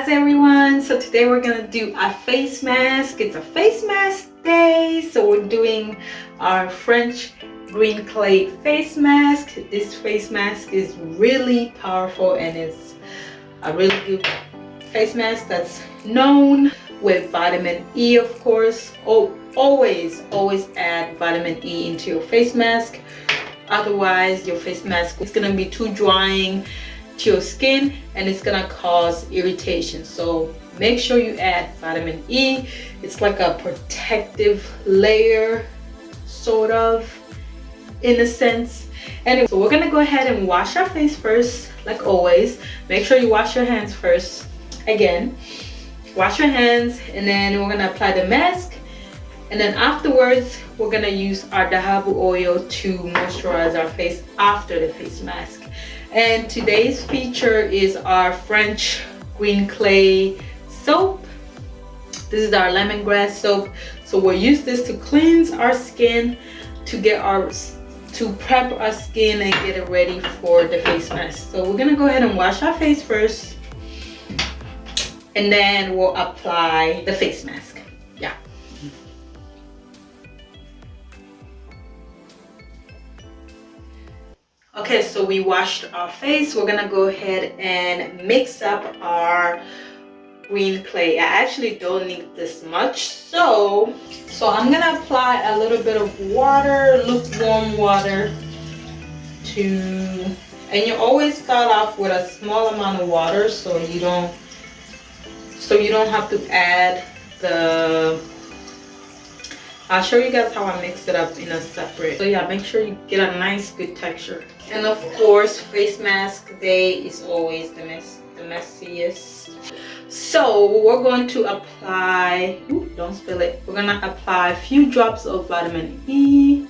Kaze everyone. So today we're gonna do a face mask. It's a face mask day, so we're doing our French green clay face mask. This face mask is really powerful and it's a really good face mask that's known with vitamin E, of course. Always add vitamin E into your face mask, otherwise your face mask is gonna be too drying to your skin and it's gonna cause irritation. So make sure you add vitamin E. It's like a protective layer, sort of, in a sense. Anyway, so we're gonna go ahead and wash our face first, like always. Make sure you wash your hands first. Again, wash your hands, and then we're gonna apply the mask, and then afterwards we're gonna use our dahabu oil to moisturize our face after the face mask. And today's feature is our French green clay soap. This is our lemongrass soap. So we'll use this to cleanse our skin, to prep our skin and get it ready for the face mask. So we're gonna go ahead and wash our face first, and then we'll apply the face mask. Yeah. Okay, so we washed our face. We're gonna go ahead and mix up our green clay. I actually don't need this much, so I'm gonna apply a little bit of water, lukewarm water, and you always start off with a small amount of water so you don't have to add the. I'll show you guys how I mix it up in a separate. So yeah, make sure you get a nice good texture. And of course, face mask day is always the messiest. So we're going to apply, don't spill it. We're gonna apply a few drops of vitamin E.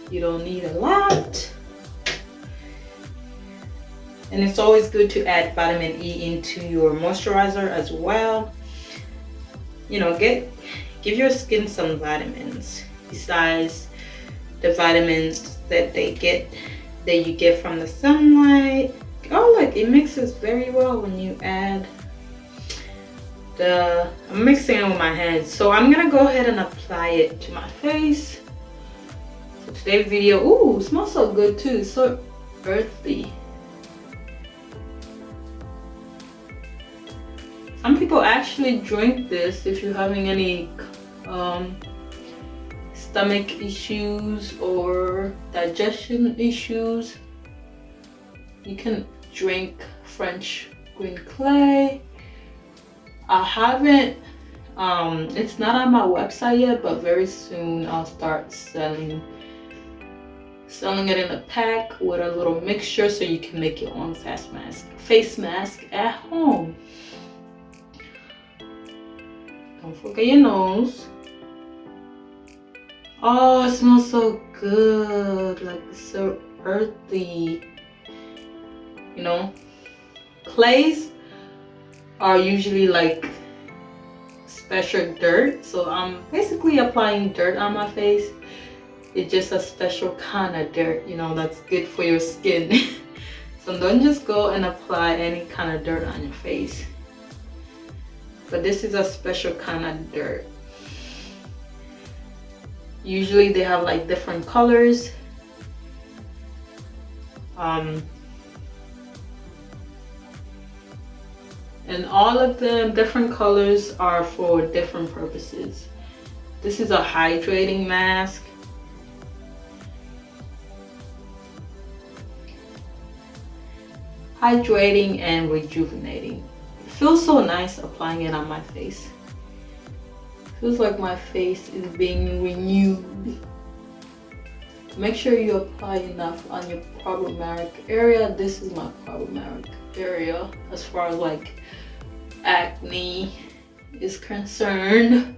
You don't need a lot. And it's always good to add vitamin E into your moisturizer as well. You know, give your skin some vitamins besides the vitamins that you get from the sunlight. Oh look, it mixes very well when you add I'm mixing it with my hands. So I'm gonna go ahead and apply it to my face. So today's video, ooh, it smells so good too. It's so earthy. Some people actually drink this if you're having any stomach issues or digestion issues. You can drink French green clay. I haven't, it's not on my website yet, but very soon I'll start selling it in a pack with a little mixture so you can make your own face mask at home. Don't forget your nose. Oh, it smells so good, like so earthy. You know, clays are usually like special dirt, so I'm basically applying dirt on my face. It's just a special kind of dirt, you know, that's good for your skin. So don't just go and apply any kind of dirt on your face. But this is a special kind of dirt. Usually they have like different colors. And all of them different colors are for different purposes. This is a hydrating mask. Hydrating and rejuvenating. It feels so nice applying it on my face. Feels like my face is being renewed. Make sure you apply enough on your problematic area. This is my problematic area as far as like acne is concerned.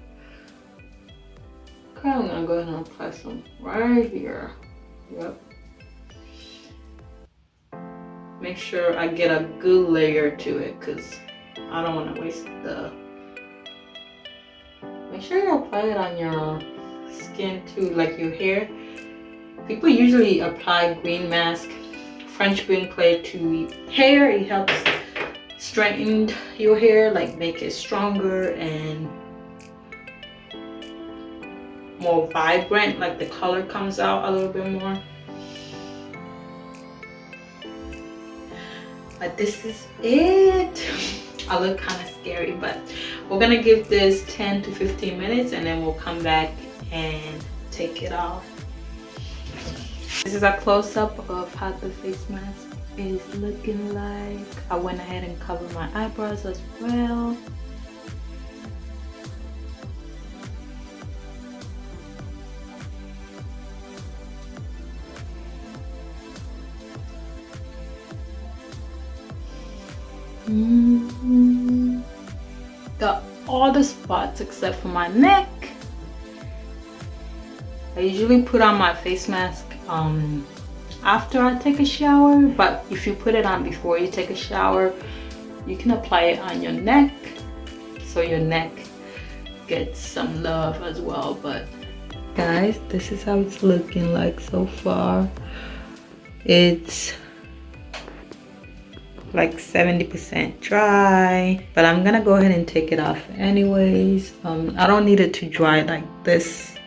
Okay, I'm gonna go ahead and apply some right here. Yep. Make sure I get a good layer to it because I don't want to waste the. Make sure you apply it on your skin too, like your hair. People usually apply green mask, French green clay to hair. It helps straightened your hair, like make it stronger and more vibrant, like the color comes out a little bit more. But this is it. I look kind of scary, but we're gonna give this 10 to 15 minutes and then we'll come back and take it off. This is a close-up of how the face mask is looking like. I went ahead and covered my eyebrows as well. Got all the spots except for my neck. I usually put on my face mask after I take a shower, but if you put it on before you take a shower, you can apply it on your neck so your neck gets some love as well. But guys, this is how it's looking like so far. It's like 70% dry, but I'm gonna go ahead and take it off anyways. I don't need it to dry like this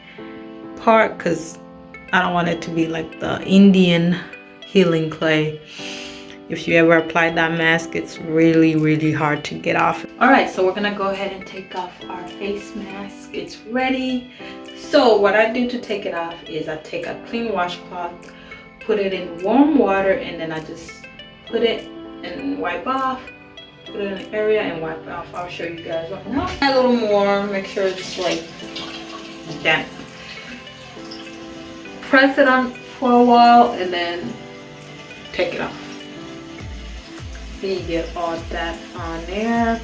part because I don't want it to be like the Indian healing clay. If you ever apply that mask, it's really hard to get off. All right, so we're gonna go ahead and take off our face mask. It's ready. So what I do to take it off is I take a clean washcloth, put it in warm water, and then I just put it and wipe off, put it in an area and wipe off. I'll show you guys right now. A little more, make sure it's like damp. Press it on for a while and then take it off. So you get all that on there.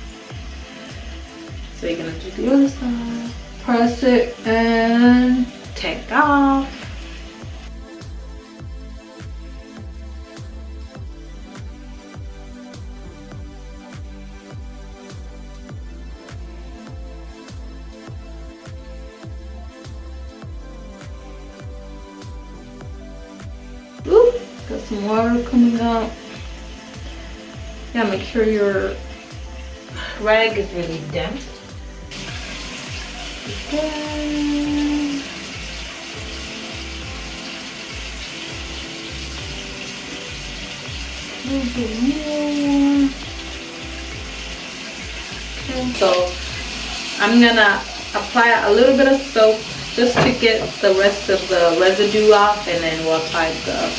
So you're gonna do the other side. Press it and take off. Ooh, got some water coming out. Yeah, make sure your rag is really damp. Okay. A little bit more. Okay, so I'm gonna apply a little bit of soap just to get the rest of the residue off, and then we'll apply the.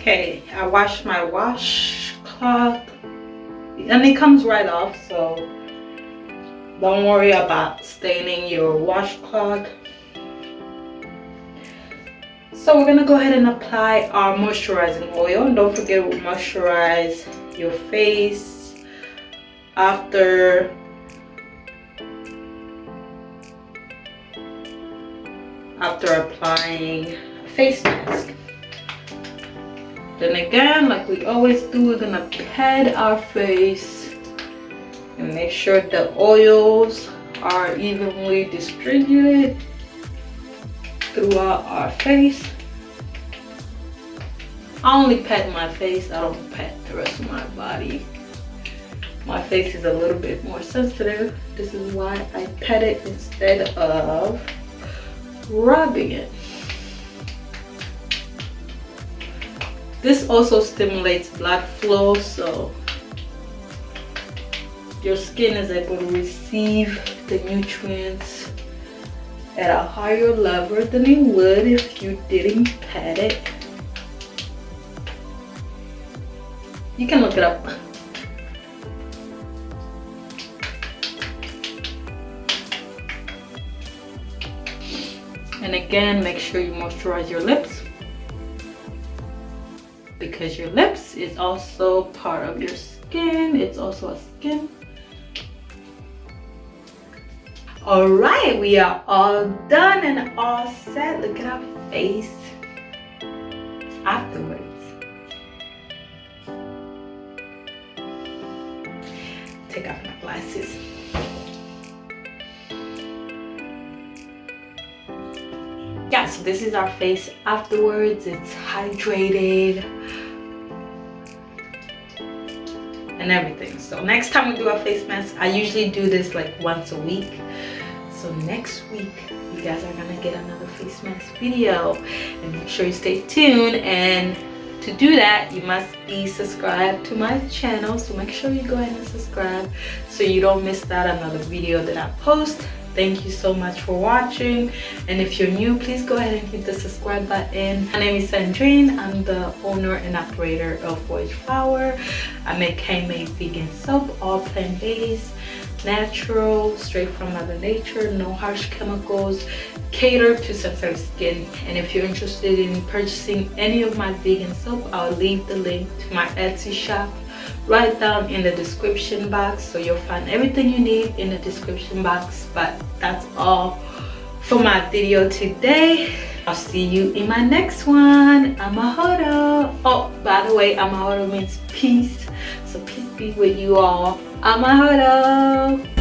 Okay, I washed my washcloth and it comes right off, so don't worry about staining your washcloth. So we're gonna go ahead and apply our moisturizing oil, and don't forget to moisturize your face after applying a face mask. Then again, like we always do, we're gonna pat our face and make sure the oils are evenly distributed throughout our face. I only pat my face, I don't pat the rest of my body. My face is a little bit more sensitive. This is why I pat it instead of rubbing it. This also stimulates blood flow, so your skin is able to receive the nutrients at a higher level than it would if you didn't pat it. You can look it up. And again, make sure you moisturize your lips, because your lips is also part of your skin. It's also a skin. All right, we are all done and all set. Look at our face afterwards. Take off my glasses. Yeah, so this is our face afterwards. It's hydrated. And and everything. So next time we do a face mask, I usually do this like once a week. So next week you guys are gonna get another face mask video, and make sure you stay tuned. And to do that, you must be subscribed to my channel, so make sure you go ahead and subscribe so you don't miss out another video that I post. Thank you so much for watching, and if you're new, please go ahead and hit the subscribe button. My name is Sandrine. I'm the owner and operator of VoyageFlower. I make handmade vegan soap, all plant-based, natural, straight from Mother Nature, no harsh chemicals, catered to sensitive skin. And if you're interested in purchasing any of my vegan soap, I'll leave the link to my Etsy shop right down in the description box, so you'll find everything you need in the description box. But that's all for my video today. I'll see you in my next one. Amahoro. Oh, by the way, Amahoro means peace, so peace be with you all. Amahoro.